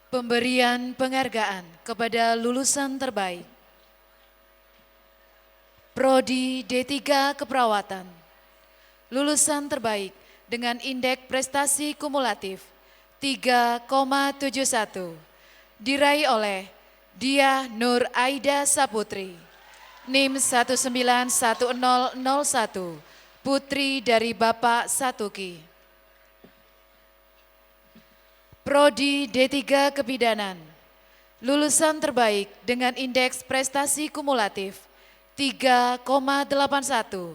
Pemberian penghargaan kepada lulusan terbaik. Prodi D3 Keperawatan. Lulusan terbaik dengan indeks prestasi kumulatif 3,71 diraih oleh Diah Nur Aida Saputri, NIM 191001, putri dari Bapak Satuki. Prodi D3 Kebidanan. Lulusan terbaik dengan indeks prestasi kumulatif 3,81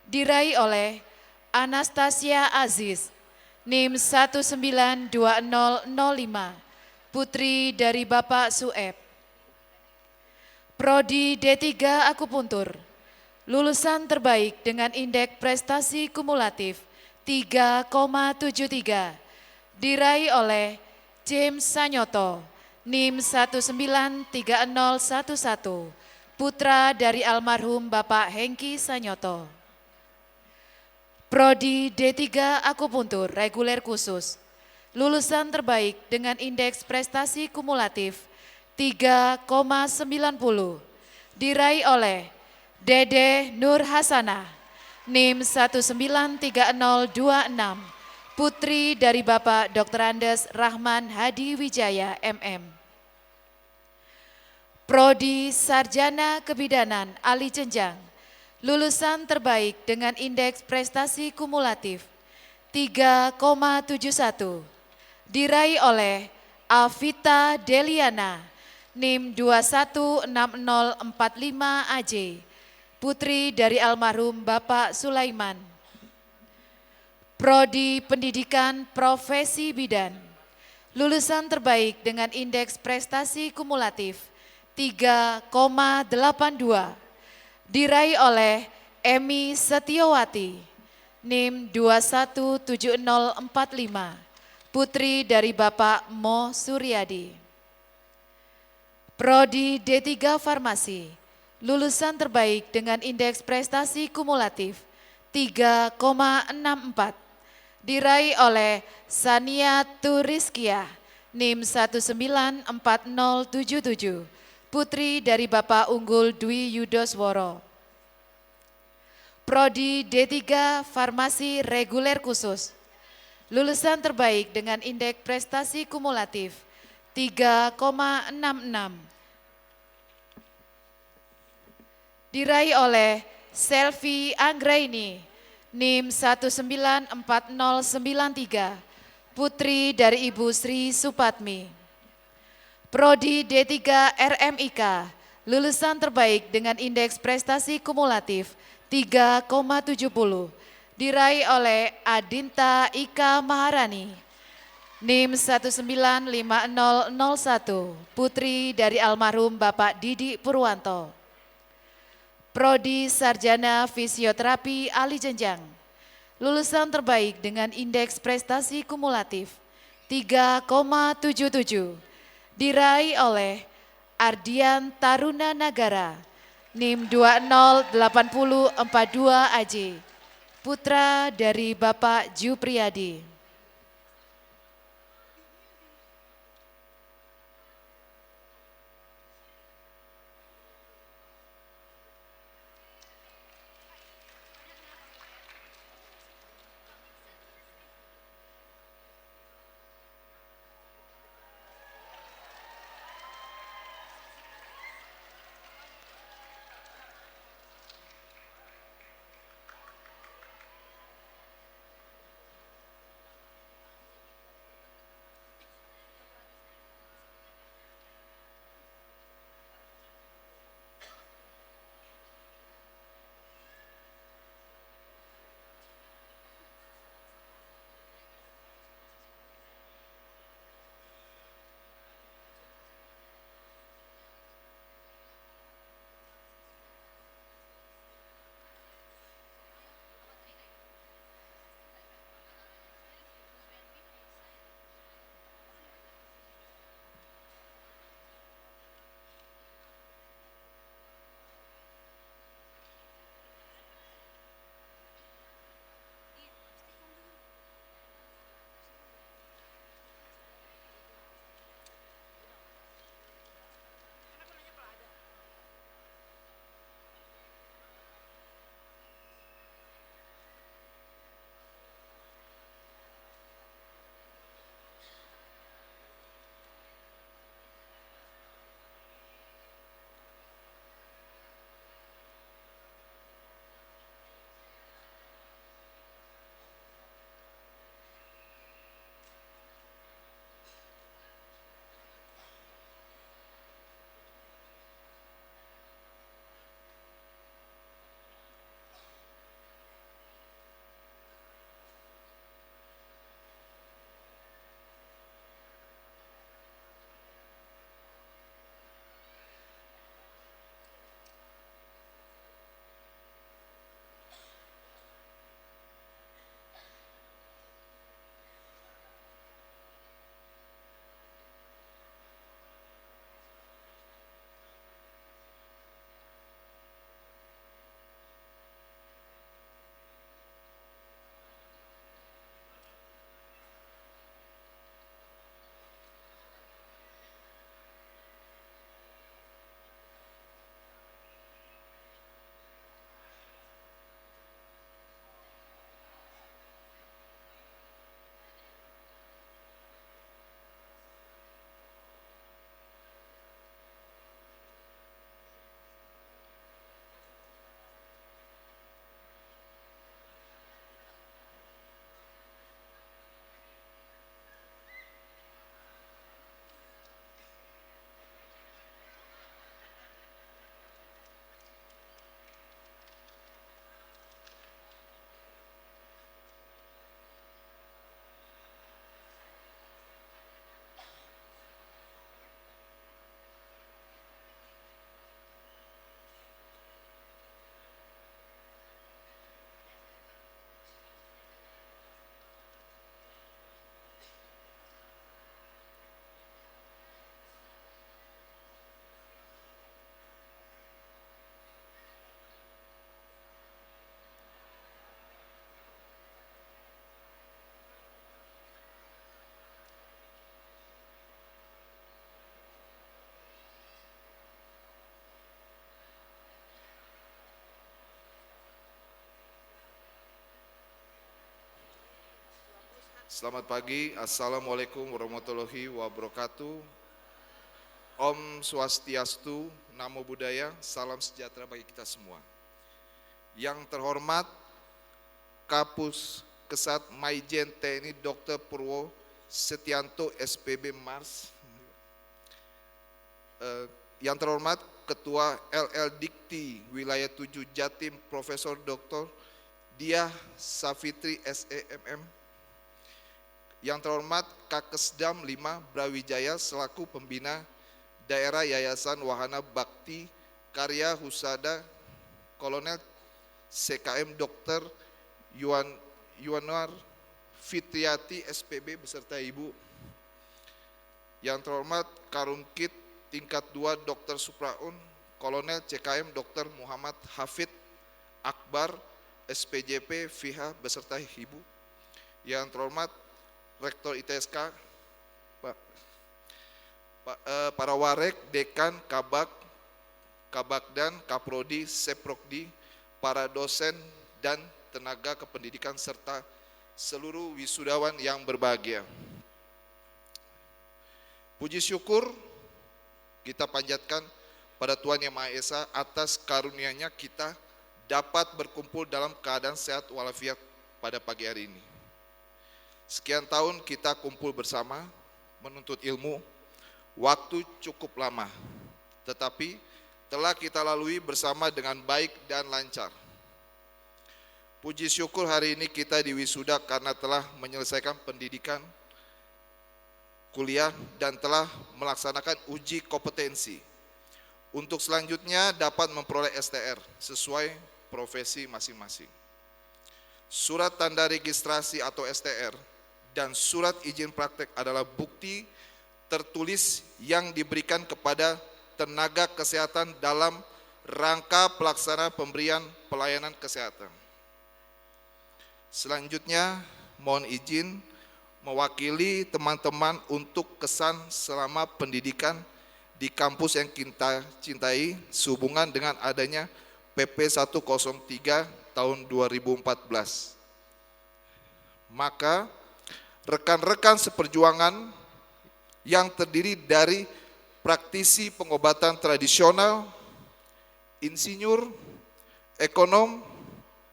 diraih oleh Anastasia Aziz, NIM 192005, putri dari Bapak Sueb. Prodi D3 Akupuntur. Lulusan terbaik dengan indeks prestasi kumulatif 3,73 diraih oleh James Sanyoto, NIM 193011, putra dari almarhum Bapak Hengki Sanyoto. Prodi D3 Akupuntur reguler khusus. Lulusan terbaik dengan indeks prestasi kumulatif 3,90 diraih oleh Dede Nur Hasanah, NIM 193026, putri dari Bapak Dr. Andes Rahman Hadi Wijaya, MM. Prodi Sarjana Kebidanan Ali Jenjang. Lulusan terbaik dengan indeks prestasi kumulatif 3,71 diraih oleh Alvita Deliana, NIM 216045 AJ, putri dari almarhum Bapak Sulaiman. Prodi Pendidikan Profesi Bidan. Lulusan terbaik dengan indeks prestasi kumulatif 3,82 diraih oleh Emi Setiawati, NIM 217045, putri dari Bapak Mo Suryadi. Prodi D3 Farmasi. Lulusan terbaik dengan indeks prestasi kumulatif 3,64 diraih oleh Sania Turiskia, NIM 194077, putri dari Bapak Unggul Dwi Yudosworo. Prodi D3 Farmasi reguler khusus. Lulusan terbaik dengan indeks prestasi kumulatif 3,66 diraih oleh Selvi Anggraini, NIM 194093, putri dari Ibu Sri Supatmi. Prodi D3 RMIK, lulusan terbaik dengan indeks prestasi kumulatif 3,70 diraih oleh Adinta Ika Maharani, NIM 195001, putri dari almarhum Bapak Didi Purwanto. Prodi Sarjana Fisioterapi Ali Jenjang. Lulusan terbaik dengan indeks prestasi kumulatif 3,77 diraih oleh Ardian Taruna Nagara, NIM 208042 AJ, putra dari Bapak Jupriyadi. Selamat pagi, Assalamualaikum warahmatullahi wabarakatuh. Om Swastiastu, Namo Buddhaya, salam sejahtera bagi kita semua. Yang terhormat Kapus Kesat Maijen TNI Dr. Purwo Setianto SPB Mars. Yang terhormat Ketua LL Dikti Wilayah 7 Jatim Profesor Dr. Diah Safitri SEMM. Yang terhormat Kakesdam 5 Brawijaya selaku pembina Daerah Yayasan Wahana Bakti Karya Husada Kolonel CKM Dr. Yuanar Fitriati SPB beserta Ibu. Yang terhormat Karumkit tingkat 2 Dr. Supraun Kolonel CKM Dr. Muhammad Hafid Akbar SPJP FIHA beserta Ibu. Yang terhormat Rektor ITSK para warek, dekan, kabakdan, kaprodi, seprokdi, para dosen dan tenaga kependidikan serta seluruh wisudawan yang berbahagia. Puji syukur kita panjatkan pada Tuhan Yang Maha Esa atas karunia-Nya kita dapat berkumpul dalam keadaan sehat walafiat pada pagi hari ini. Sekian tahun kita kumpul bersama menuntut ilmu. Waktu cukup lama, tetapi telah kita lalui bersama dengan baik dan lancar. Puji syukur hari ini kita diwisuda karena telah menyelesaikan pendidikan kuliah dan telah melaksanakan uji kompetensi. Untuk selanjutnya dapat memperoleh STR sesuai profesi masing-masing. Surat tanda registrasi atau STR dan surat izin praktek adalah bukti tertulis yang diberikan kepada tenaga kesehatan dalam rangka pelaksana pemberian pelayanan kesehatan. Selanjutnya mohon izin mewakili teman-teman untuk kesan selama pendidikan di kampus yang kita cintai sehubungan dengan adanya PP 103 tahun 2014. Maka rekan-rekan seperjuangan yang terdiri dari praktisi pengobatan tradisional, insinyur, ekonom,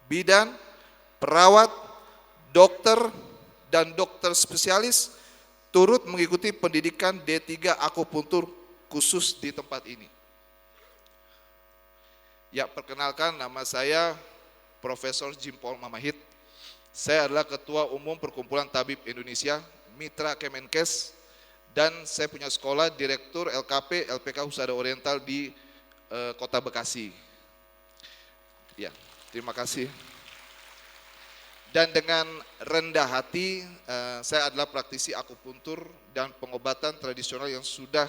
bidan, perawat, dokter, dan dokter spesialis turut mengikuti pendidikan D3 akupuntur khusus di tempat ini. Ya, perkenalkan nama saya Profesor Jimpol Mamahit. Saya adalah Ketua Umum Perkumpulan Tabib Indonesia, Mitra Kemenkes, dan saya punya sekolah Direktur LKP LPK Husada Oriental di Kota Bekasi. Ya, terima kasih. Dan dengan rendah hati, saya adalah praktisi akupuntur dan pengobatan tradisional yang sudah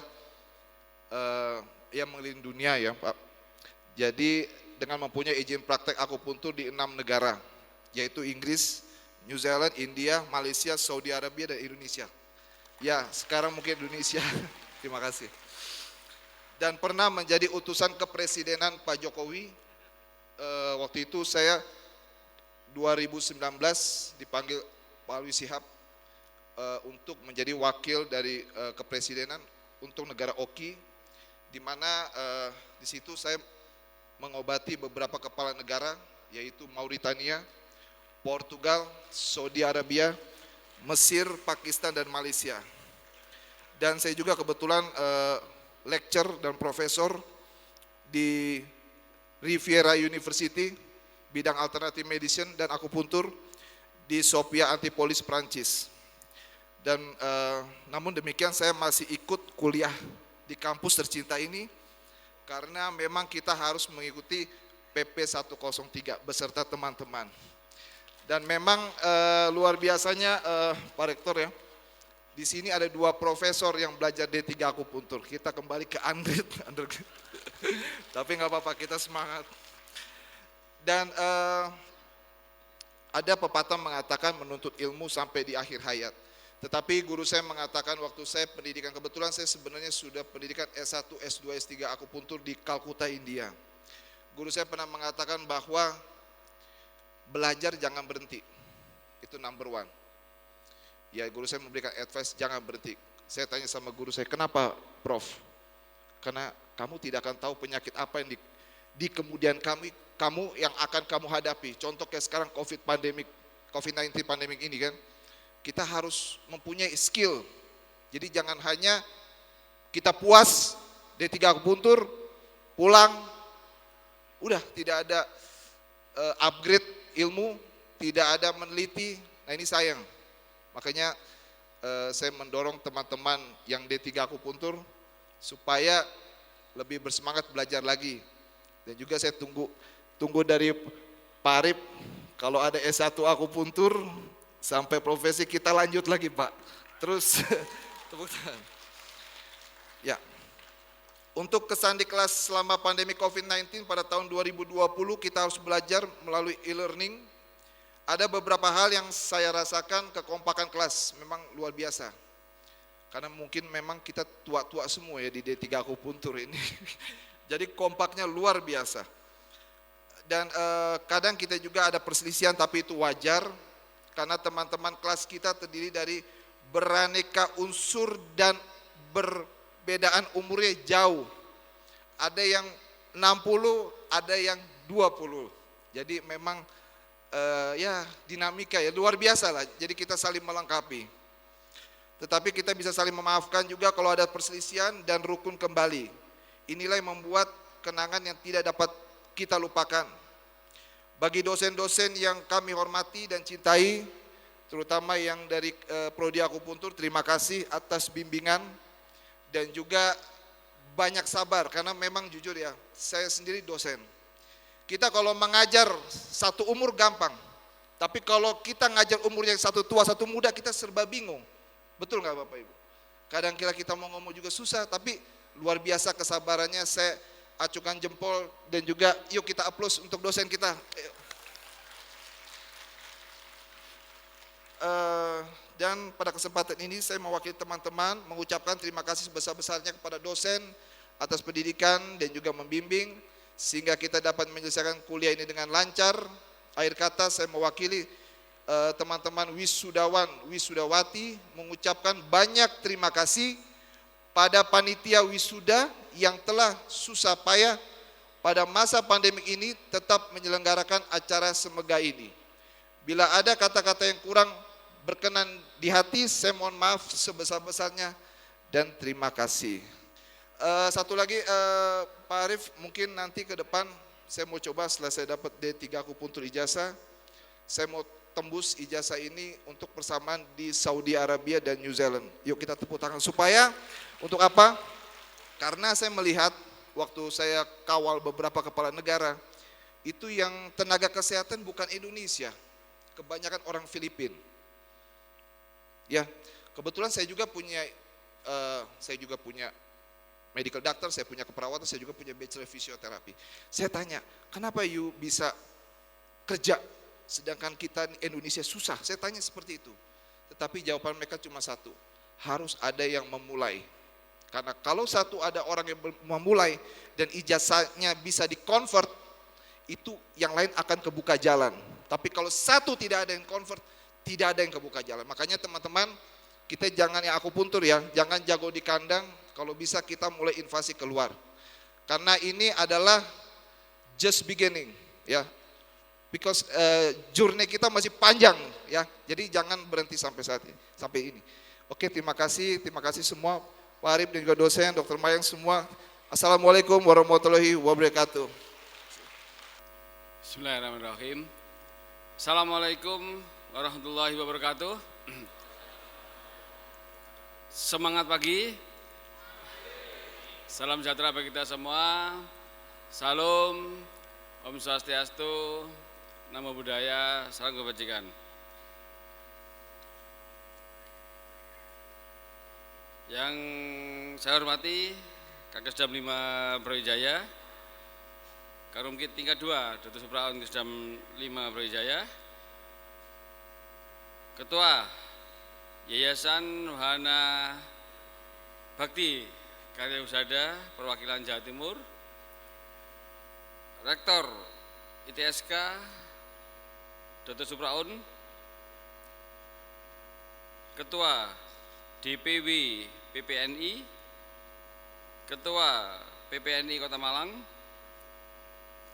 yang mengelilingi dunia ya Pak. Jadi dengan mempunyai izin praktek akupuntur di 6 negara, yaitu Inggris, New Zealand, India, Malaysia, Saudi Arabia, dan Indonesia. Ya, sekarang mungkin Indonesia. Terima kasih. Dan pernah menjadi utusan kepresidenan Pak Jokowi. Waktu itu saya 2019 dipanggil Pak Alwi Shihab untuk menjadi wakil dari kepresidenan untuk negara Oki, di mana di situ saya mengobati beberapa kepala negara, yaitu Mauritania, Portugal, Saudi Arabia, Mesir, Pakistan, dan Malaysia. Dan saya juga kebetulan lecture dan profesor di Riviera University, bidang alternative medicine dan akupuntur di Sofia Antipolis, Prancis. Dan namun demikian saya masih ikut kuliah di kampus tercinta ini karena memang kita harus mengikuti PP 103 beserta teman-teman. Dan memang luar biasanya Pak Rektor ya, di sini ada 2 profesor yang belajar D3 akupuntur. Kita kembali ke undergrad. Tapi nggak apa-apa, kita semangat. Dan ada pepatah mengatakan menuntut ilmu sampai di akhir hayat. Tetapi guru saya mengatakan waktu saya pendidikan, kebetulan saya sebenarnya sudah pendidikan S1, S2, S3 akupuntur di Kalkuta, India. Guru saya pernah mengatakan bahwa belajar jangan berhenti, itu number one. Ya guru saya memberikan advice, jangan berhenti. Saya tanya sama guru saya, kenapa Prof? Karena kamu tidak akan tahu penyakit apa yang di kemudian kamu yang akan kamu hadapi. Contoh kayak sekarang COVID-19 pandemik ini kan, kita harus mempunyai skill. Jadi jangan hanya kita puas D3 akupuntur, pulang, udah tidak ada upgrade ilmu, tidak ada meneliti. Nah ini sayang. Makanya saya mendorong teman-teman yang D3 akupuntur supaya lebih bersemangat belajar lagi. Dan juga saya tunggu dari Pak Arif, kalau ada S1 akupuntur sampai profesi kita lanjut lagi Pak. Terus tepuk tangan. Ya. Untuk kesan di kelas selama pandemi COVID-19 pada tahun 2020 kita harus belajar melalui e-learning. Ada beberapa hal yang saya rasakan, kekompakan kelas memang luar biasa. Karena mungkin memang kita tua-tua semua ya di D3 akupuntur ini. Jadi kompaknya luar biasa. Dan kadang kita juga ada perselisihan, tapi itu wajar. Karena teman-teman kelas kita terdiri dari beraneka unsur dan perbedaan umurnya jauh. Ada yang 60, ada yang 20. Jadi memang ya dinamika ya luar biasa lah. Jadi kita saling melengkapi. Tetapi kita bisa saling memaafkan juga kalau ada perselisihan dan rukun kembali. Inilah yang membuat kenangan yang tidak dapat kita lupakan. Bagi dosen-dosen yang kami hormati dan cintai, terutama yang dari Prodi Akupuntur, terima kasih atas bimbingan dan juga banyak sabar, karena memang jujur ya, saya sendiri dosen. Kita kalau mengajar satu umur gampang, tapi kalau kita ngajar umur yang satu tua, satu muda, kita serba bingung. Betul nggak Bapak Ibu? Kadang kita mau ngomong juga susah, tapi luar biasa kesabarannya. Saya acukan jempol dan juga yuk kita aplaus untuk dosen kita. Dan pada kesempatan ini saya mewakili teman-teman mengucapkan terima kasih sebesar-besarnya kepada dosen atas pendidikan dan juga membimbing sehingga kita dapat menyelesaikan kuliah ini dengan lancar. Akhir kata saya mewakili teman-teman wisudawan, wisudawati mengucapkan banyak terima kasih pada panitia wisuda yang telah susah payah pada masa pandemi ini tetap menyelenggarakan acara semegah ini. Bila ada kata-kata yang kurang berkenan di hati, saya mohon maaf sebesar-besarnya dan terima kasih. Satu lagi Pak Arif, mungkin nanti ke depan saya mau coba setelah saya dapat D3 akupuntur ijazah, saya mau tembus ijazah ini untuk persamaan di Saudi Arabia dan New Zealand. Yuk kita tepuk tangan supaya untuk apa? Karena saya melihat waktu saya kawal beberapa kepala negara, itu yang tenaga kesehatan bukan Indonesia, kebanyakan orang Filipina. Ya, kebetulan saya juga punya medical doctor, saya punya keperawatan, saya juga punya bachelor fisioterapi. Saya tanya, kenapa you bisa kerja sedangkan kita Indonesia susah? Saya tanya seperti itu. Tetapi jawaban mereka cuma satu, harus ada yang memulai. Karena kalau satu ada orang yang memulai dan ijazahnya bisa di-convert, itu yang lain akan kebuka jalan. Tapi kalau satu tidak ada yang convert, tidak ada yang kebuka jalan. Makanya teman-teman, kita jangan yang akupuntur ya, jangan jago di kandang, kalau bisa kita mulai invasi keluar. Karena ini adalah just beginning ya. Because journey kita masih panjang ya. Jadi jangan berhenti sampai saat ini, sampai ini. Oke, terima kasih semua Pak Arif dan juga dosen, Dr. Mayang semua. Assalamualaikum warahmatullahi wabarakatuh. Bismillahirrahmanirrahim. Assalamualaikum warahmatullahi wabarakatuh. Semangat pagi. Salam sejahtera bagi kita semua. Salam, Om Swastiastu, Namo Buddhaya, salam kebajikan. Yang saya hormati Kakes Dam 5 Brawijaya, Karumkit tingkat 2, Dr. Supraon Kesdam 5 Brawijaya, Ketua Yayasan Wahana Bakti Karya Husada Perwakilan Jawa Timur, Rektor ITSK Dr. Supraon, Ketua DPW PPNI, Ketua PPNI Kota Malang,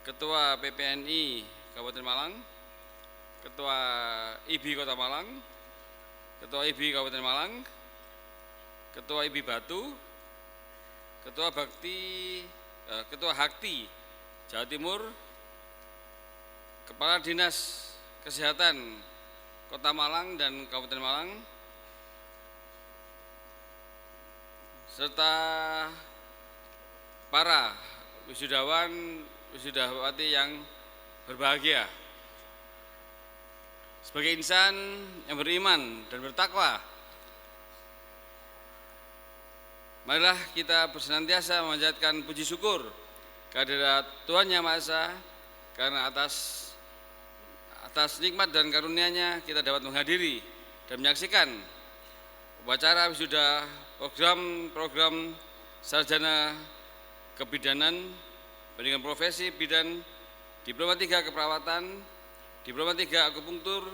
Ketua PPNI Kabupaten Malang, Ketua IBI Kota Malang, Ketua IBI Kabupaten Malang, Ketua IBI Batu, Ketua Hakti Jawa Timur, Kepala Dinas Kesehatan Kota Malang dan Kabupaten Malang, serta para wisudawan, wisudawati yang berbahagia. Sebagai insan yang beriman dan bertakwa, marilah kita bersenantiasa memanjatkan puji syukur kehadirat Tuhan Yang Maha Esa, karena atas nikmat dan karunia-Nya kita dapat menghadiri dan menyaksikan upacara wisuda program sarjana kebidanan, pendidikan profesi bidan, Diploma 3 keperawatan, Diploma 3 akupunktur,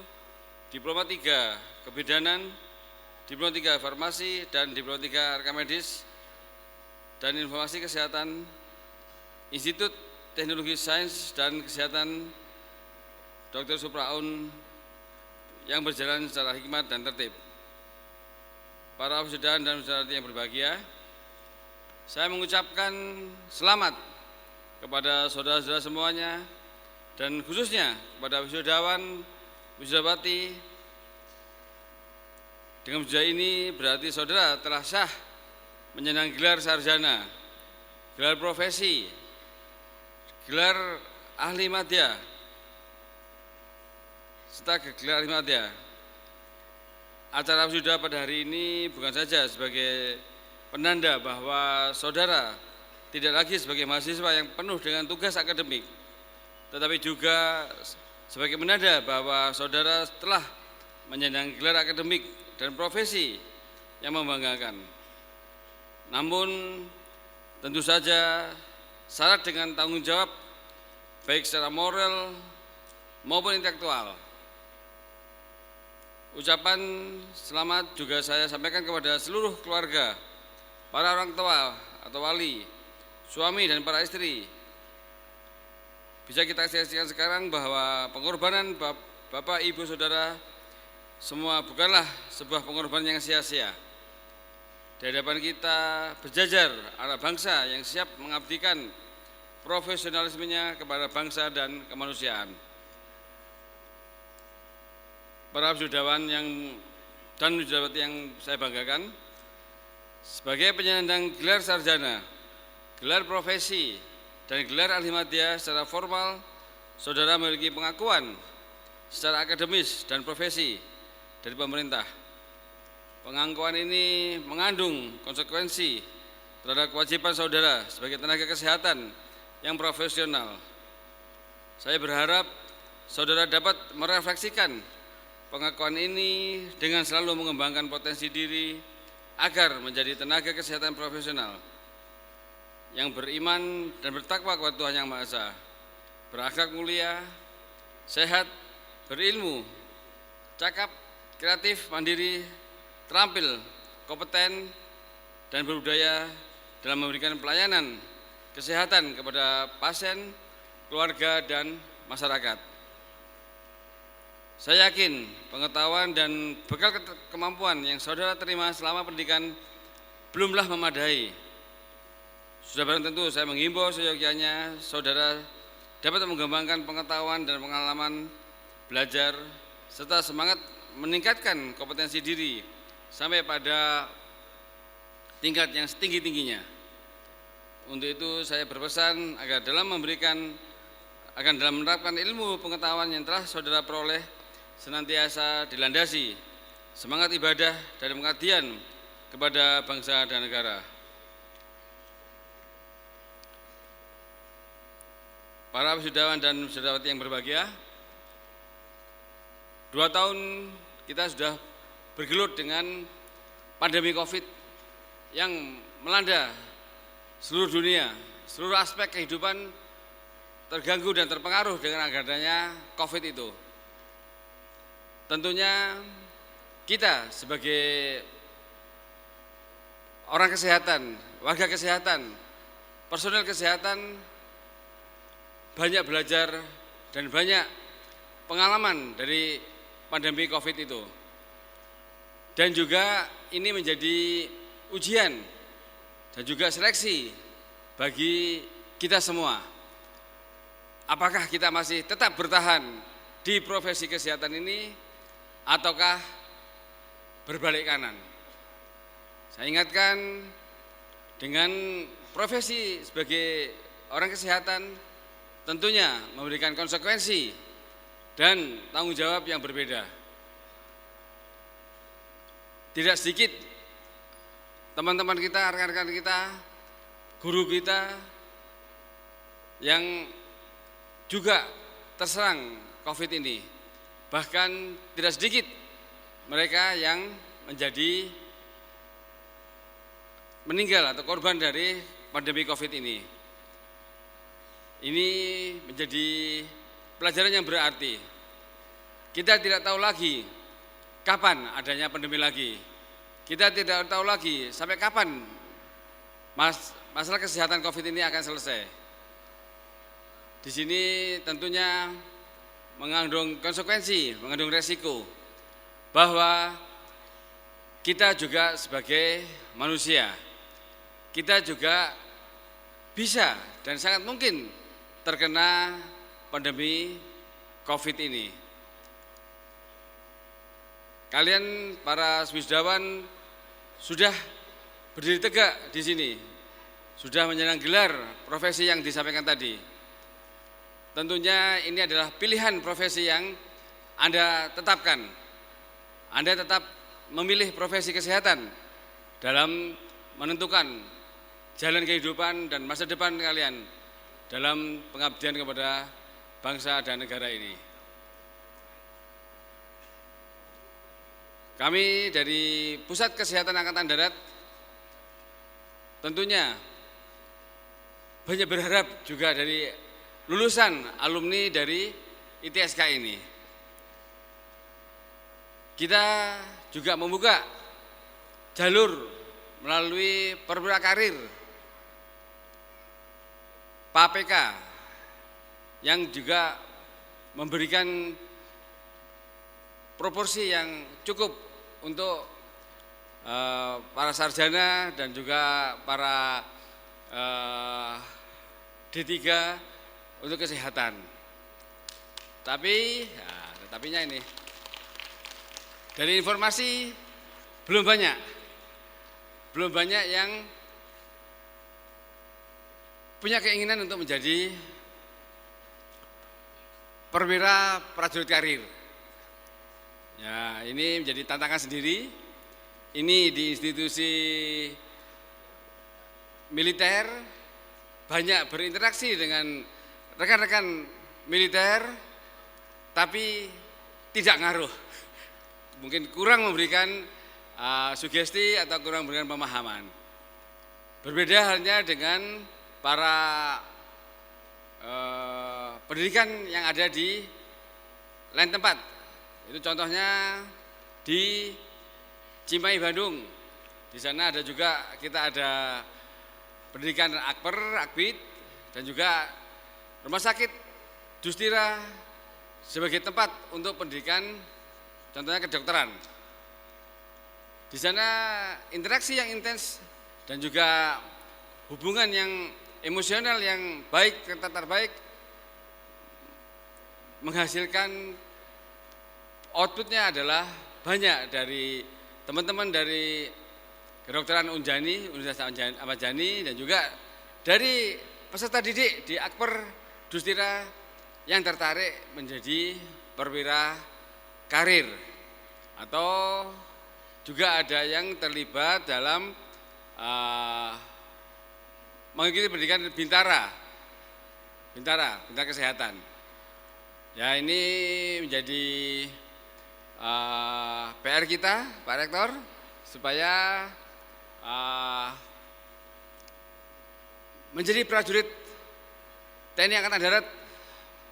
Diploma 3 kebidanan, Diploma 3 farmasi, dan Diploma 3 rekam medis dan informasi kesehatan Institut Teknologi Sains dan Kesehatan Dr. Supraun yang berjalan secara hikmat dan tertib. Para wisudawan dan wisudawati yang berbahagia, saya mengucapkan selamat kepada saudara-saudara semuanya dan khususnya kepada wisudawan, wisudawati. Dengan wisuda ini berarti saudara telah sah menyandang gelar sarjana, gelar profesi, gelar ahli madya, serta gelar ahli madya. Acara wisuda pada hari ini bukan saja sebagai penanda bahwa saudara tidak lagi sebagai mahasiswa yang penuh dengan tugas akademik, tetapi juga sebagai penanda bahwa saudara telah menyandang gelar akademik dan profesi yang membanggakan. Namun tentu saja syarat dengan tanggung jawab baik secara moral maupun intelektual. Ucapan selamat juga saya sampaikan kepada seluruh keluarga, para orang tua atau wali, suami dan para istri. Bisa kita saksikan sekarang bahwa pengorbanan Bapak, Ibu, Saudara semua bukanlah sebuah pengorbanan yang sia-sia. Di hadapan kita berjajar anak bangsa yang siap mengabdikan profesionalismenya kepada bangsa dan kemanusiaan. Para wisudawan dan wisudawati yang saya banggakan, sebagai penyandang gelar sarjana, gelar profesi, dan gelar ahli madya secara formal, saudara memiliki pengakuan secara akademis dan profesi dari pemerintah. Pengakuan ini mengandung konsekuensi terhadap kewajiban saudara sebagai tenaga kesehatan yang profesional. Saya berharap saudara dapat merefleksikan pengakuan ini dengan selalu mengembangkan potensi diri agar menjadi tenaga kesehatan profesional yang beriman dan bertakwa kepada Tuhan Yang Maha Esa, berakhlak mulia, sehat, berilmu, cakap, kreatif, mandiri, terampil, kompeten, dan berbudaya dalam memberikan pelayanan kesehatan kepada pasien, keluarga, dan masyarakat. Saya yakin pengetahuan dan bekal kemampuan yang saudara terima selama pendidikan belumlah memadai. Sudah barang tentu saya menghimbau seyogyanya saudara dapat mengembangkan pengetahuan dan pengalaman belajar serta semangat meningkatkan kompetensi diri sampai pada tingkat yang setinggi-tingginya. Untuk itu saya berpesan agar dalam menerapkan ilmu pengetahuan yang telah saudara peroleh senantiasa dilandasi semangat ibadah dan pengabdian kepada bangsa dan negara. Para wisudawan dan wisudawati yang berbahagia, 2 tahun kita sudah bergelut dengan pandemi COVID yang melanda seluruh dunia, seluruh aspek kehidupan terganggu dan terpengaruh dengan adanya COVID itu. Tentunya kita sebagai orang kesehatan, warga kesehatan, personel kesehatan banyak belajar dan banyak pengalaman dari pandemi COVID itu. Dan juga ini menjadi ujian dan juga seleksi bagi kita semua. Apakah kita masih tetap bertahan di profesi kesehatan ini ataukah berbalik kanan? Saya ingatkan, dengan profesi sebagai orang kesehatan tentunya memberikan konsekuensi dan tanggung jawab yang berbeda. Tidak sedikit teman-teman kita, rekan-rekan kita, guru kita yang juga terserang COVID ini. Bahkan tidak sedikit mereka yang menjadi meninggal atau korban dari pandemi COVID ini. Ini menjadi pelajaran yang berarti. Kita tidak tahu lagi kapan adanya pandemi lagi. Kita tidak tahu lagi sampai kapan masalah kesehatan COVID ini akan selesai. Di sini tentunya mengandung konsekuensi, mengandung resiko bahwa kita juga sebagai manusia, kita juga bisa dan sangat mungkin terkena pandemi COVID ini. Kalian para wisudawan sudah berdiri tegak di sini, sudah menyandang gelar profesi yang disampaikan tadi. Tentunya ini adalah pilihan profesi yang Anda tetapkan. Anda tetap memilih profesi kesehatan dalam menentukan jalan kehidupan dan masa depan kalian dalam pengabdian kepada bangsa dan negara ini. Kami dari Pusat Kesehatan Angkatan Darat tentunya banyak berharap juga dari lulusan alumni dari ITSK ini. Kita juga membuka jalur melalui perwira karir PAPK yang juga memberikan proporsi yang cukup untuk para sarjana dan juga para D3 untuk kesehatan. Tapinya ini dari informasi belum banyak yang punya keinginan untuk menjadi perwira prajurit karir. Ya, ini menjadi tantangan sendiri. Ini di institusi militer banyak berinteraksi dengan rekan-rekan militer, tapi tidak ngaruh. Mungkin kurang memberikan sugesti atau kurang memberikan pemahaman. Berbeda halnya dengan para pendidikan yang ada di lain tempat. Itu contohnya di Cimahi, Bandung. Di sana ada juga kita ada pendidikan Akper, Akbid, dan juga rumah sakit Dustira sebagai tempat untuk pendidikan, contohnya kedokteran. Di sana interaksi yang intens dan juga hubungan yang emosional yang baik, terbaik menghasilkan outputnya adalah banyak dari teman-teman dari kedokteran Unjani, Universitas Ahmad Yani, dan juga dari peserta didik di Akper Dustira yang tertarik menjadi perwira karir, atau juga ada yang terlibat dalam mengikuti pendidikan Bintara kesehatan. Ya, ini menjadi PR kita, Pak Rektor, supaya menjadi prajurit TNI Angkatan Darat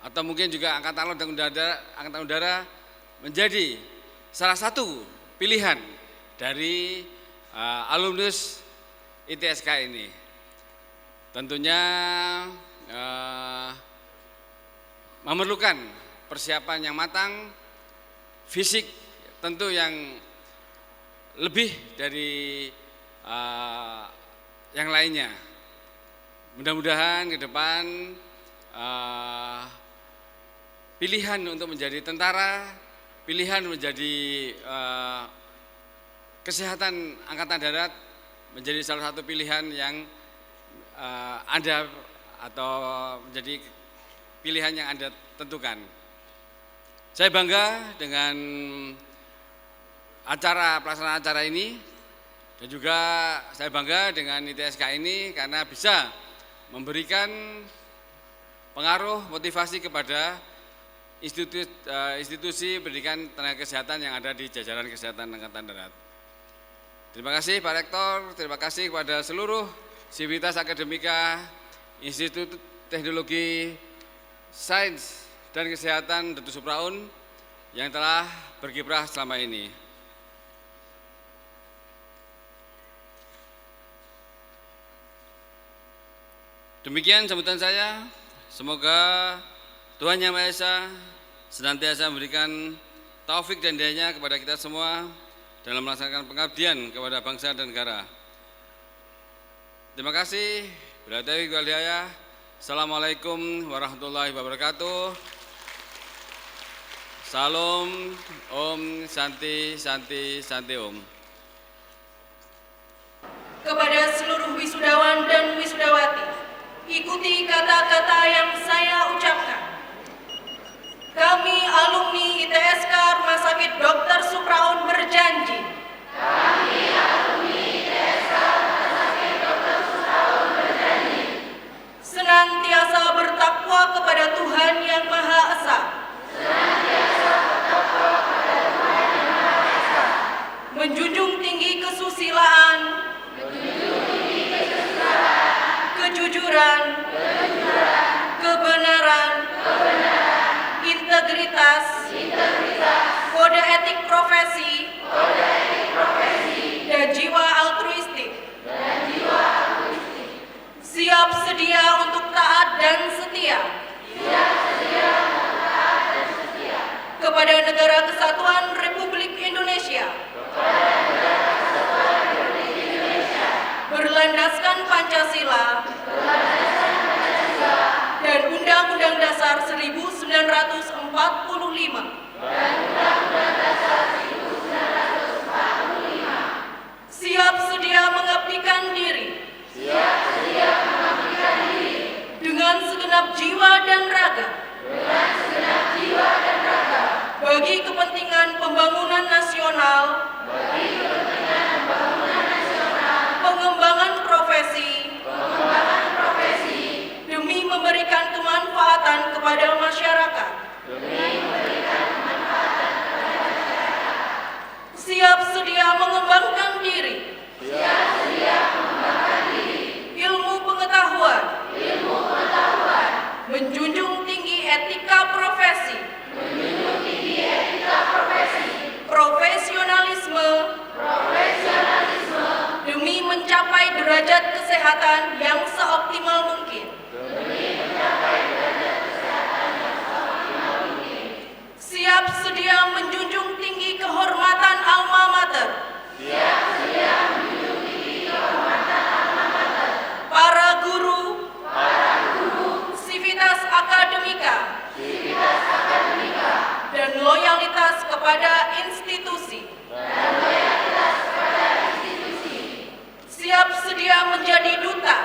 atau mungkin juga Angkatan Laut dan Angkatan Udara menjadi salah satu pilihan dari alumnus ITSK ini. Tentunya memerlukan persiapan yang matang, fisik tentu yang lebih dari yang lainnya. Mudah-mudahan ke depan pilihan untuk menjadi tentara, pilihan menjadi kesehatan Angkatan Darat menjadi salah satu pilihan yang Anda atau menjadi pilihan yang Anda tentukan. Saya bangga dengan pelaksanaan acara ini, dan juga saya bangga dengan ITSK ini karena bisa memberikan pengaruh motivasi kepada institusi pendidikan tenaga kesehatan yang ada di jajaran kesehatan Angkatan Darat. Terima kasih Pak Rektor, terima kasih kepada seluruh sivitas akademika Institut Teknologi Sains dan Kesehatan Datu Supraun yang telah berkiprah selama ini. Demikian sambutan saya, semoga Tuhan Yang Maha Esa senantiasa memberikan taufik dan hidayahnya kepada kita semua dalam melaksanakan pengabdian kepada bangsa dan negara. Terima kasih. Bila taufiq wal hidayah. Assalamualaikum warahmatullahi wabarakatuh. Salam, Om, Santi, Santi, Santi Om. Kepada seluruh wisudawan dan wisudawati, ikuti kata-kata yang saya ucapkan. Kami alumni ITSK Rumah Sakit Dr. Supraun berjanji. Kami alumni ITSK Rumah Sakit Dr. Supraun berjanji. Senantiasa bertakwa kepada Tuhan Yang Maha Esa. Senantiasa bertakwa kepada Tuhan Yang Maha Esa. Menjunjung tinggi kesusilaan. Menjunjung tinggi kesusilaan. Kejujuran. Kejujuran. Kebenaran. Kebenaran. Integritas, kode etik profesi, dan jiwa altruistik, siap sedia untuk taat dan setia, kepada Negara Kesatuan Republik Indonesia, berlandaskan Pancasila, dan Undang-Undang Dasar 1945. Siap sedia mengabdikan diri. Dengan segenap jiwa dan raga. Bagi kepentingan pembangunan nasional. Pengembangan profesi. Demi memberikan kemanfaatan kepada masyarakat. Siap sedia mengembangkan diri. Ilmu pengetahuan. Menjunjung tinggi etika profesi. Profesionalisme. Demi mencapai derajat kesehatan yang seoptimal mungkin. Siap sedia menjunjung tinggi kehormatan alma mater. Para guru. Sivitas akademika. Dan loyalitas kepada institusi. Siap sedia menjadi duta.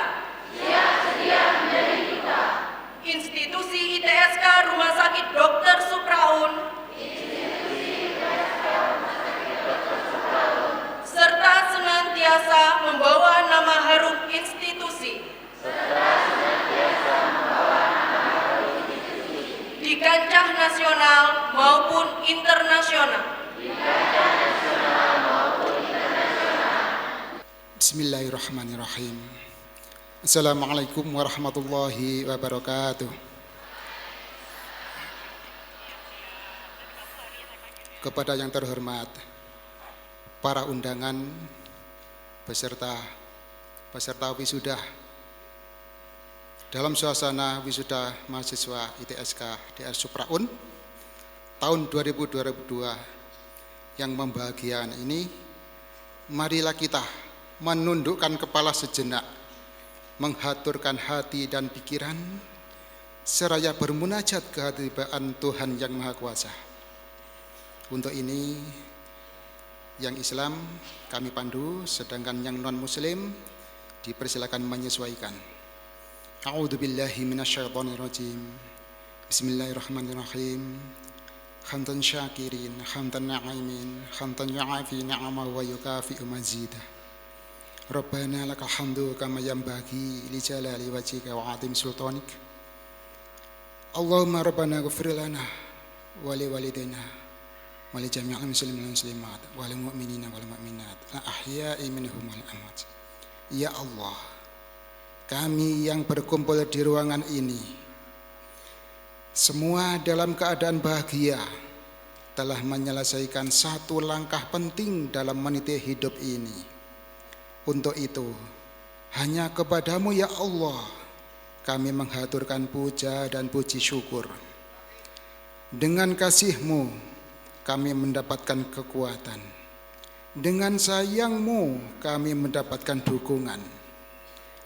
Institusi ITSK Rumah Sakit Dr. Supraun. Serta senantiasa membawa nama harum institusi. Di kancah nasional maupun internasional. Bismillahirrahmanirrahim. Assalamualaikum warahmatullahi wabarakatuh. Kepada yang terhormat para undangan, beserta wisuda dalam suasana wisuda mahasiswa ITSK DR Supraun tahun 2022 yang membahagiakan ini, marilah kita menundukkan kepala sejenak, menghaturkan hati dan pikiran, seraya bermunajat kehadiran Tuhan yang Maha Kuasa. Untuk ini, yang Islam kami pandu, sedangkan yang non-Muslim dipersilakan menyesuaikan. A'udzu billahi minasyaitonir rajim. Bismillahirrahmanirrahim. Hamdan syakirin, hamdan na'imin, hamdan yu'afi ni'ama wa yukafi'u mazidah. Rabbana lakal hamdu kama yanbaghi li jalali wajhika wa 'azimi sultanik. Allahumma rabbana ighfir lana wa li walidayna wa li jami'il muslimin wal muslimat wal mu'minina wal mu'minat al ahya'i minhum wal amwat. Ya Allah, kami yang berkumpul di ruangan ini semua dalam keadaan bahagia telah menyelesaikan satu langkah penting dalam meniti hidup ini. Untuk itu, hanya kepadamu ya Allah kami menghaturkan puja dan puji syukur. Dengan kasih-Mu kami mendapatkan kekuatan. Dengan sayang-Mu kami mendapatkan dukungan.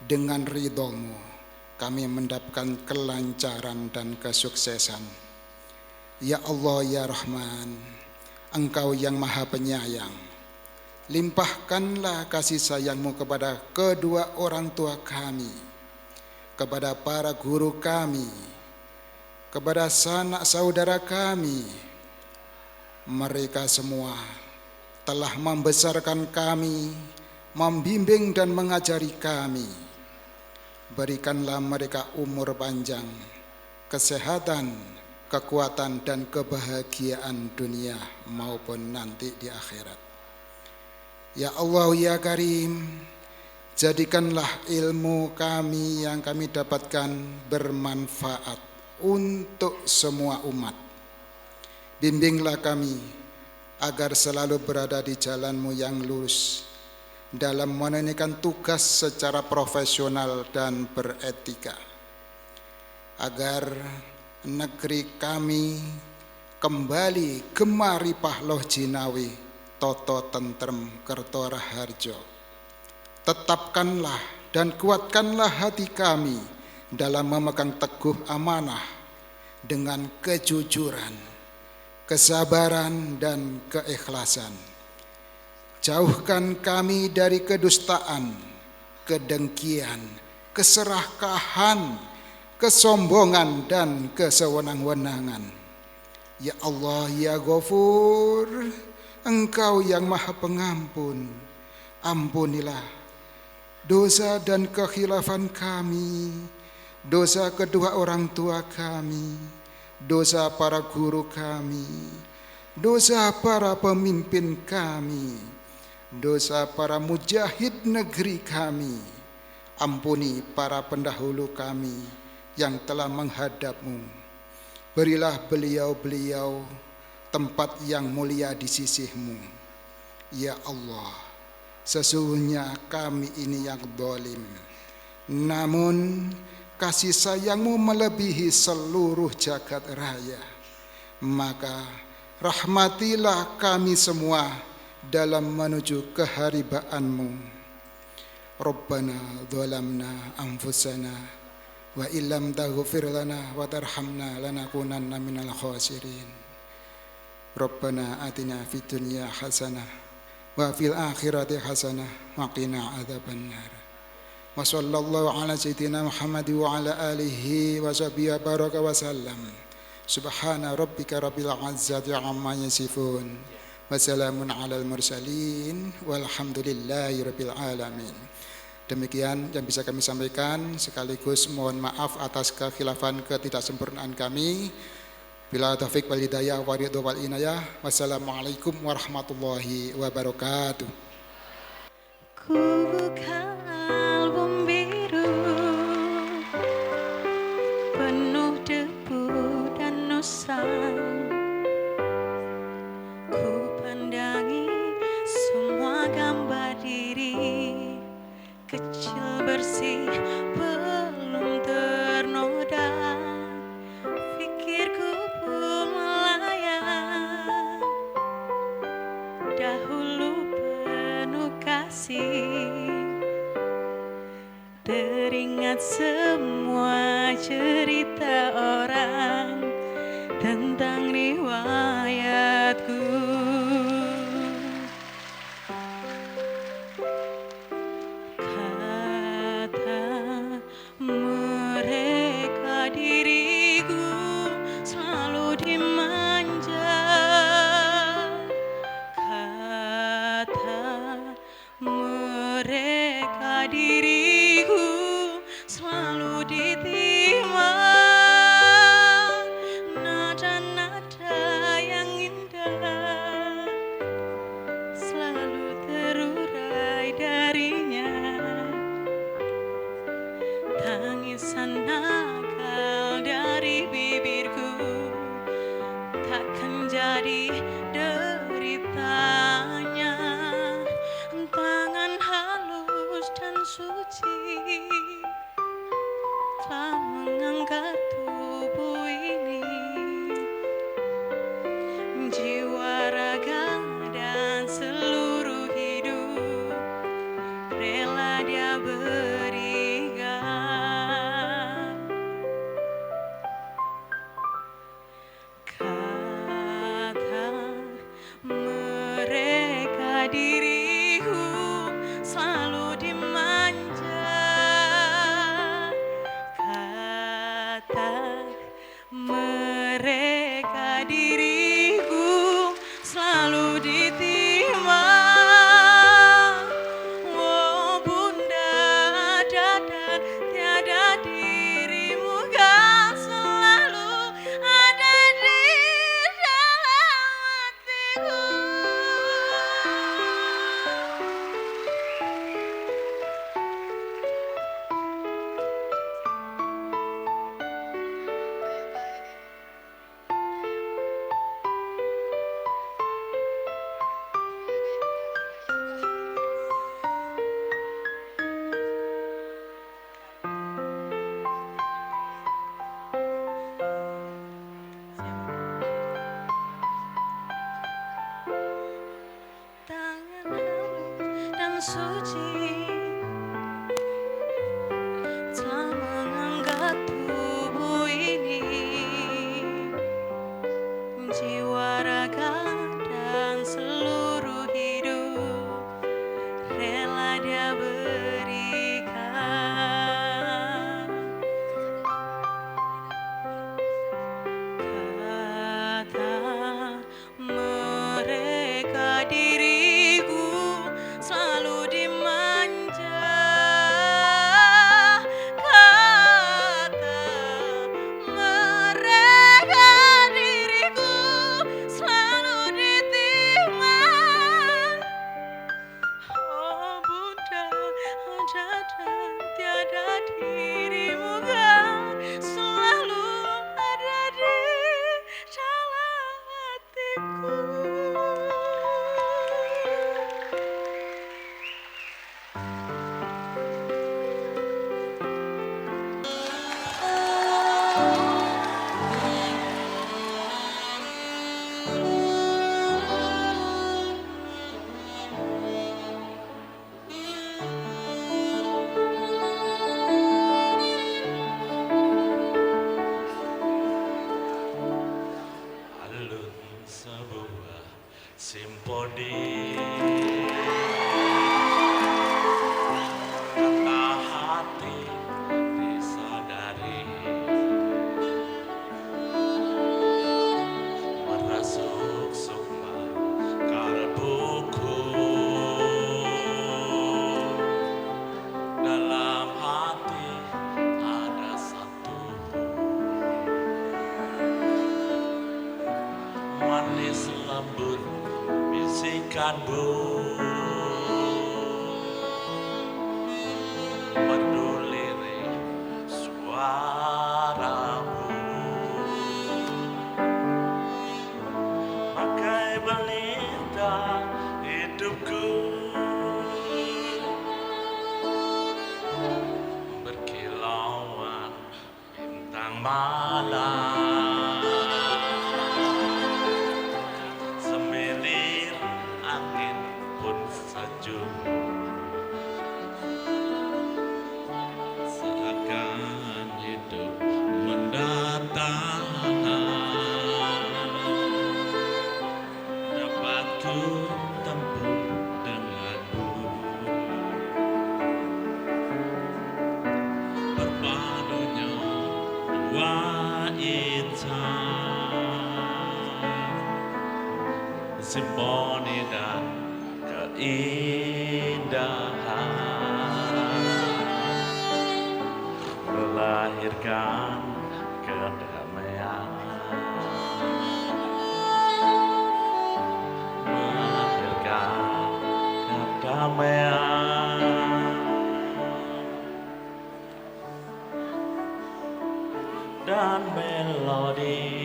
Dengan ridho-Mu kami mendapatkan kelancaran dan kesuksesan. Ya Allah ya Rahman, Engkau yang Maha Penyayang, limpahkanlah kasih sayang-Mu kepada kedua orang tua kami, kepada para guru kami, kepada sanak saudara kami. Mereka semua telah membesarkan kami, membimbing dan mengajari kami. Berikanlah mereka umur panjang, kesehatan, kekuatan dan kebahagiaan dunia maupun nanti di akhirat. Ya Allah ya Karim, jadikanlah ilmu kami yang kami dapatkan bermanfaat untuk semua umat. Bimbinglah kami agar selalu berada di jalan-Mu yang lurus dalam menunaikan tugas secara profesional dan beretika, agar negeri kami kembali gemaripah loh jinawi toto tentrem kerto raharjo. Tetapkanlah dan kuatkanlah hati kami dalam memegang teguh amanah dengan kejujuran, kesabaran dan keikhlasan. Jauhkan kami dari kedustaan, kedengkian, keserakahan, kesombongan dan kesewenang-wenangan. Ya Allah ya Ghafur, Engkau yang Maha Pengampun, ampunilah dosa dan kekhilafan kami, dosa kedua orang tua kami, dosa para guru kami, dosa para pemimpin kami, dosa para mujahid negeri kami. Ampuni para pendahulu kami yang telah menghadap-Mu. Berilah beliau-beliau tempat yang mulia di sisi-Mu. Ya Allah, sesungguhnya kami ini yang zalim, namun kasih sayang-Mu melebihi seluruh jagat raya. Maka rahmatilah kami semua dalam menuju keharibaan-Mu. Rabbana zalamna anfusana wa illam taghfir lana wa tarhamna lanakunanna minal khasirin. Rabbana atina fid dunya hasanah wa fil akhirati hasanah wa qina adzabannar. Wa sallallahu ala sayyidina Muhammad wa ala alihi wa sahbihi baraka wa sallam. Subhana rabbika rabbil izzati amma yasifun. Wassalamun alal mursalin walhamdulillahi rabbil alamin. Demikian yang bisa kami sampaikan, sekaligus mohon maaf atas kekhilafan ketidaksempurnaan kami. Bila taufik wal hidayah wa ridho wal inayah. Wassalamualaikum warahmatullahi wabarakatuh. Ku buka album biru penuh debu dan nosa. Ku pandangi semua kecil bersih belum ternoda, pikirku pun melayang. Dahulu penuh kasih, teringat semua cerita orang tentang riwayatku. Kata mereka diriku selalu dimanja. Kata mereka diriku selalu ditimpa. Nada-nada yang indah selalu terurai darinya. Tangisan nakal dari bibirku takkan jadi deritanya. Tangan halus dan suci telah mengangkat tubuh ini. Jiwa, raga, dan seluruh hidup rela dia berikan. Kata mereka diriku selalu dimanja. Kata mereka diriku selalu ditimpa. Oh bunda, ada dan tiada dirimu kan selalu ada di dalam hatiku. Tangan halus dan suci telah mengangkat tubuh ini. Jiwa, raga, dan seluruh hidup rela dia berikan. Kata mereka diriku selalu dimanja. malam, semilir angin pun sejuk, seakan hidup mendatang. Dapat ku tempuh denganmu, berpadunya dua insan, simfoni dan keindahan, melahirkan kedamaian, melahirkan kedamaian dan melodi.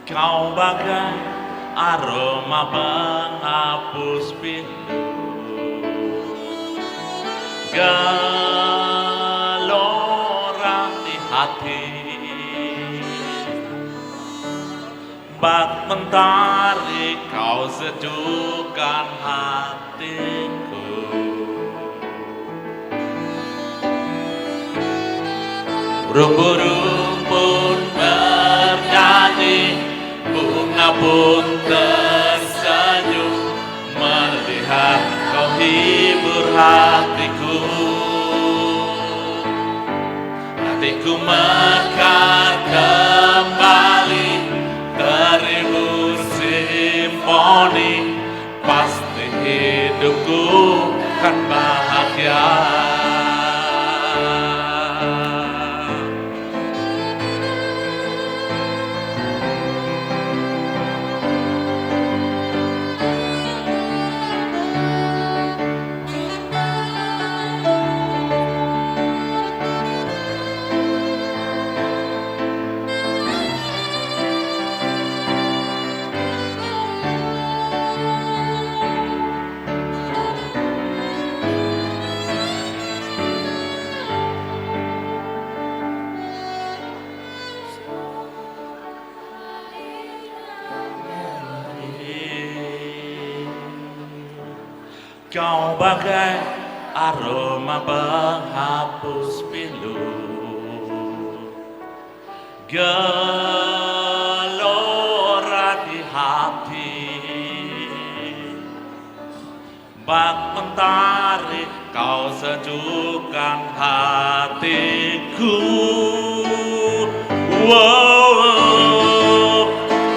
Kau bagai aroma penghapus pilu, gelora di hati, bak mentari kau sejukkan hatiku. Burung-burung pun bernyanyi, bunga pun tersenyum, melihat kau hibur hatiku. Hatiku mekar kembali, terhibur simfoni, pasti hidupku kan bahagia. Kau bagai aroma penghapus pilu, gelora di hati, bak mentari kau sejukkan hatiku. Wow,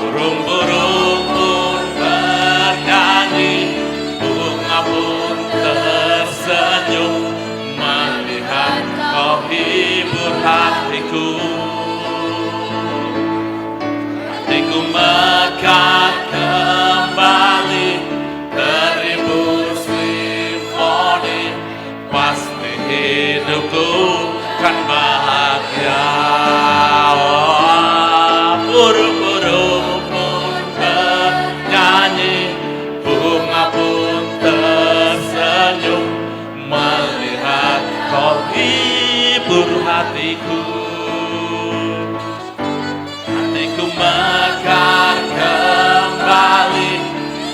burung-burung pun bernyanyi, bunga pun tersenyum, melihat kau hibur hatiku. Hatiku mekar kembali, terhibur simfoni, pasti hidupku kan bahagia. Burung-burung pun bernyanyi, bunga pun tersenyum, melihat kau hibur hatiku. Hatiku mekar kembali,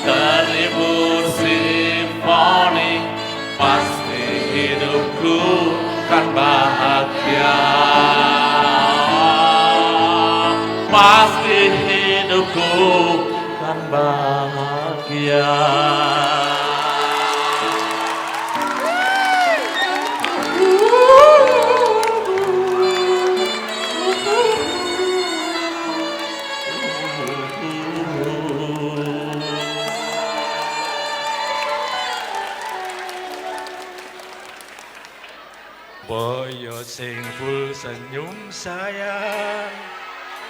terhibur simfoni, pasti hidupku kan bahagia. Pasti hidupku kan bahagia. Boyo sing full senyum sayang,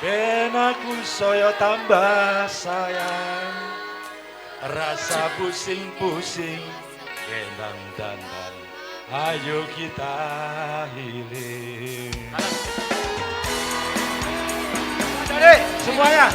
ben aku saya tambah sayang. Rasa pusing-pusing, gendang dandan, ayo kita healing. Adik, semuanya.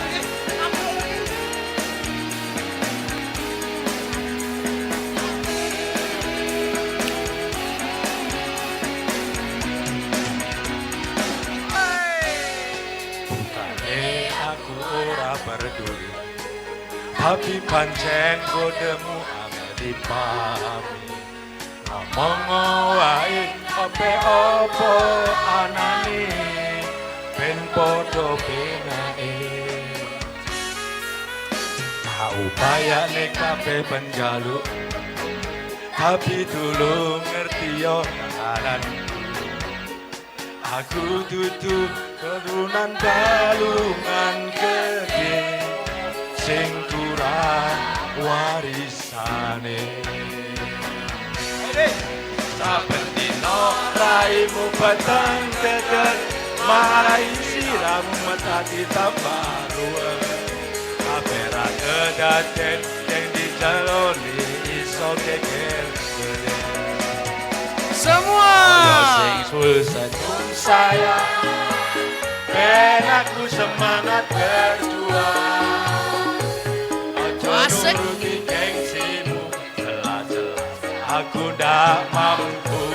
tapi pancen kodemu angel dipahami. Ngomong wae opo anane ben podo penake. Upayane kabeh penjaluk tapi tulung ngerti yo kahanan. Aku dudu keturunan balungan gede sing kurang warisane. Saben dino raimu peteng dedet marai siramu metati tambah ruwet. Kapera kedaten yang dijaloni iso keker gede. Semua sing full senyum saya, ben aku semangat berjuang. Ojo nuruti gengsimu, jelas-jelas aku ndak mampu.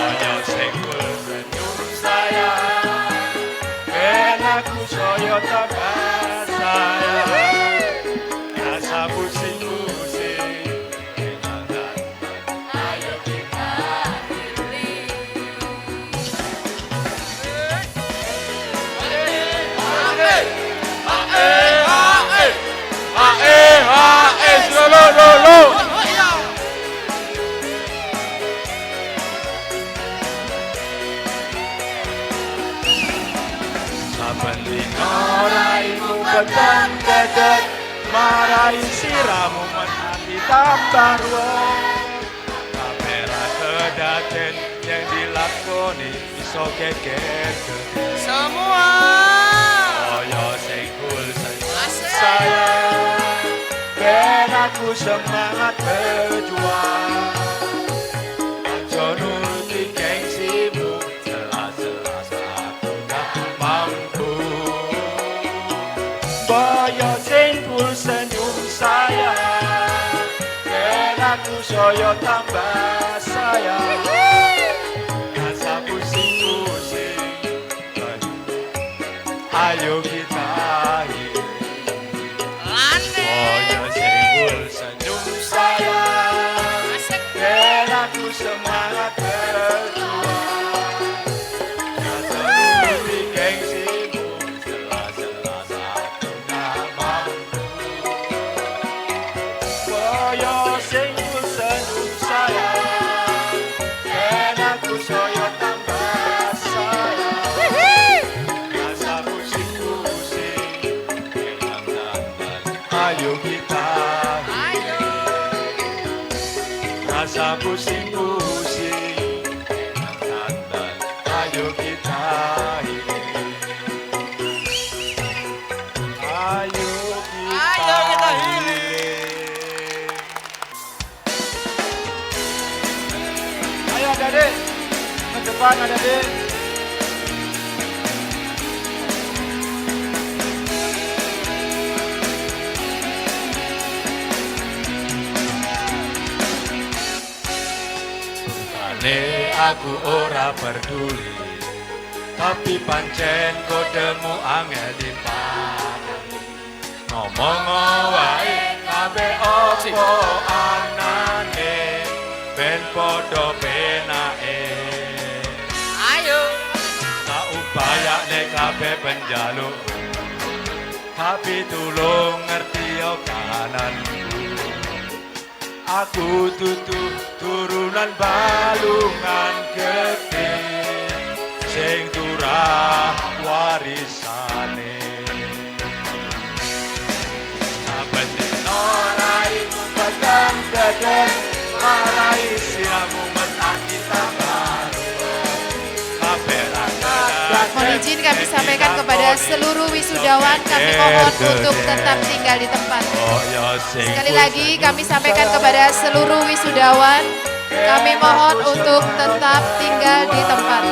Ojo sing full senyum saya, ben aku soyo tambah saya. Rasa pusing-pusing, ayo kita saben dino raimu petang dedet marai siramu menanti tambah ruwet. Kamera kedaten yang dilakoni iso keker gede. semua Oyo sing full senyum saya, ben aku semangat berjuang. Ojo nuruti gengsimu, jelas-jelas aku gak mampu. Boyo sing full senyum saya, ben aku soyo tambah saya. Rasa pusing-pusing, ayo kita hidup. Boyo sing full senyum saya, ben aku semangat berjuang. Rasa nuruti gengsimu, jelas-jelas aku gak mampu. Boyo sing full senyum saya, ben aku soyo tambah saya. Rasa pusing-pusing, ayo kita rasa pusing-pusing, ayo kita ayo kita ayo adik ke depan adik. Aku ora peduli, tapi pancen kodemu angel dipahami. Ngomong wae kabeh opo anane ben podo penake. ayo Tak upayane kabeh penjaluk, tapi tulung ngerti yo kahananku. Aku tutu turunan balungan gede sing turah warisane. Saben dino raimu petang dedet marai siramu metaki tambaru. Mohon izin kami sampaikan kepada seluruh wisudawan, kami mohon untuk tetap tinggal di tempat. Sekali lagi kami sampaikan kepada seluruh wisudawan, kami mohon untuk tetap tinggal di tempat.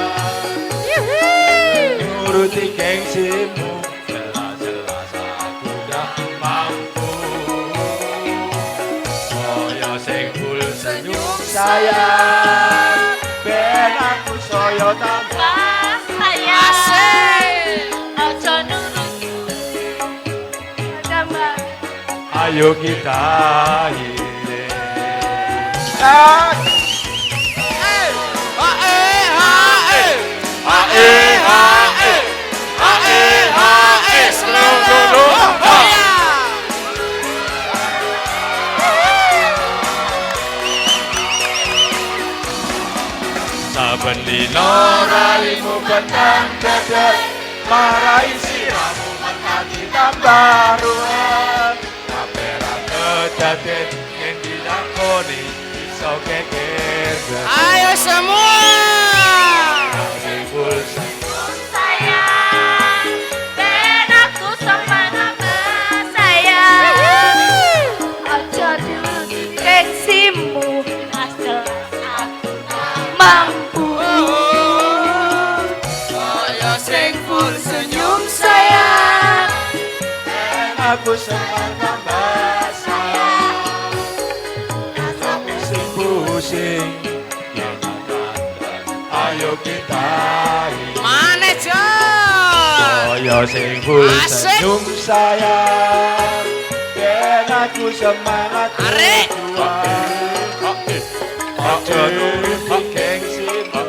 Nuruti gengsimu, jelas-jelas aku gak mampu. Soyo sing full senyum saya, ben aku soyo tambah saya ojo nurut ayo kita ini. Saben dino raimu benang dedet, marai siramu menanti tambah ruan. Kapera kedaden yang dilakoni iso geger. Ayo semua. sayang, ben aku sama sayang. Aja dulu gengsimu, asal aku mampu. Ayo sing full senyum sayang. Aku senang tambah sayang. Aku pusing, ayo kita ini. Mana John? Ayo sing full Asik. senyum sayang. Ben aku semangat Arek. berjuang. Aja nuruti gengsimu,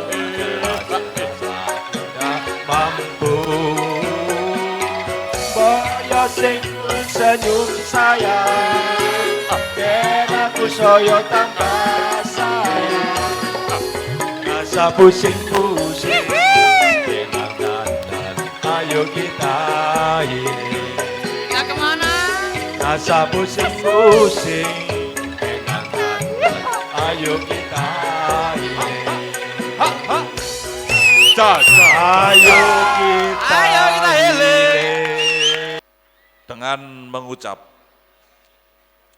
sudah mampu. Boyo sing senyum sayang, ben aku soyo tambah sayang. Rasa pusing-pusing, dengan dandan, ayo kita ini. Ya kemana? Rasa pusing-pusing, dengan dandan, ayo kita ini. Ayo kita healing. Dengan mengucap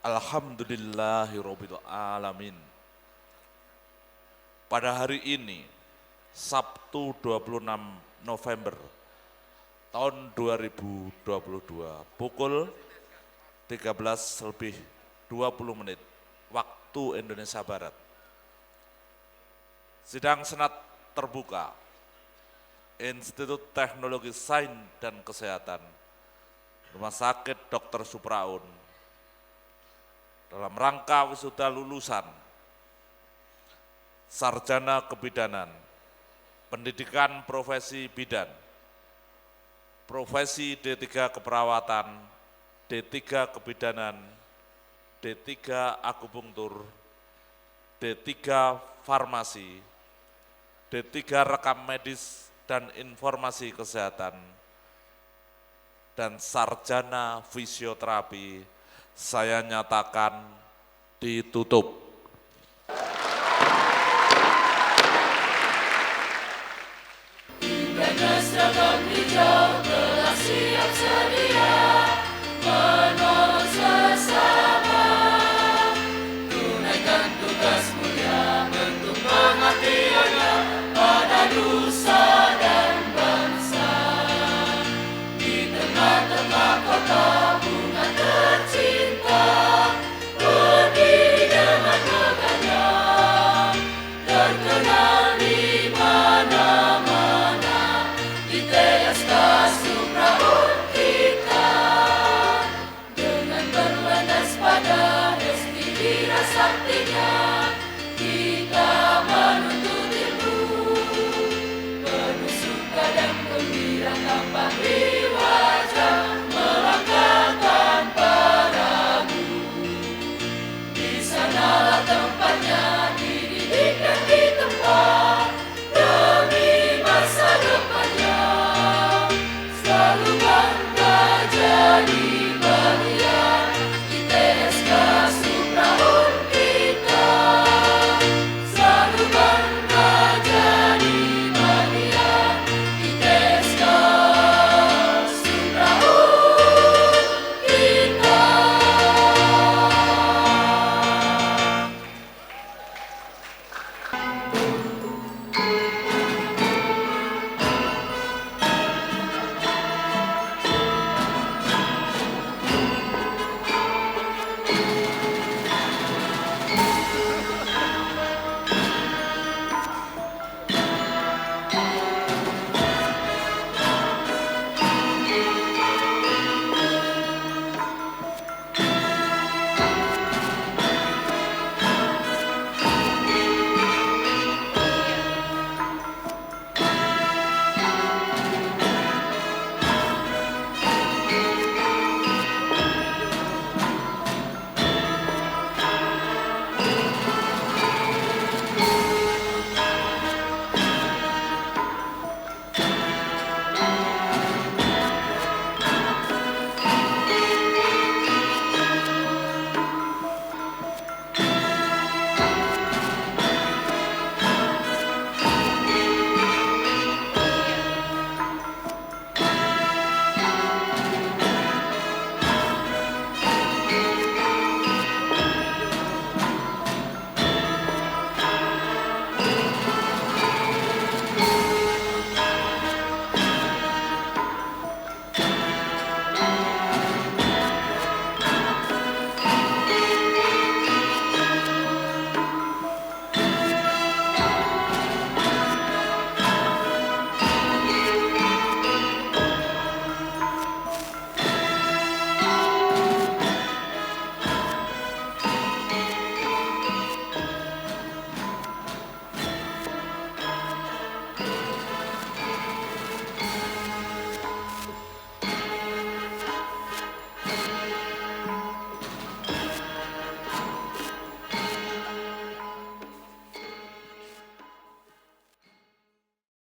Alhamdulillahirabbil alamin. Pada hari ini Sabtu 26 November tahun 2022 pukul 13:20 waktu Indonesia Barat. Sidang Senat terbuka Institut Teknologi Sains dan Kesehatan Rumah Sakit Dr. Supraun dalam rangka wisuda lulusan sarjana kebidanan, pendidikan profesi bidan, profesi D3 keperawatan, D3 kebidanan, D3 akupunktur, D3 farmasi, D3 rekam medis dan informasi kesehatan, dan sarjana fisioterapi, saya nyatakan ditutup.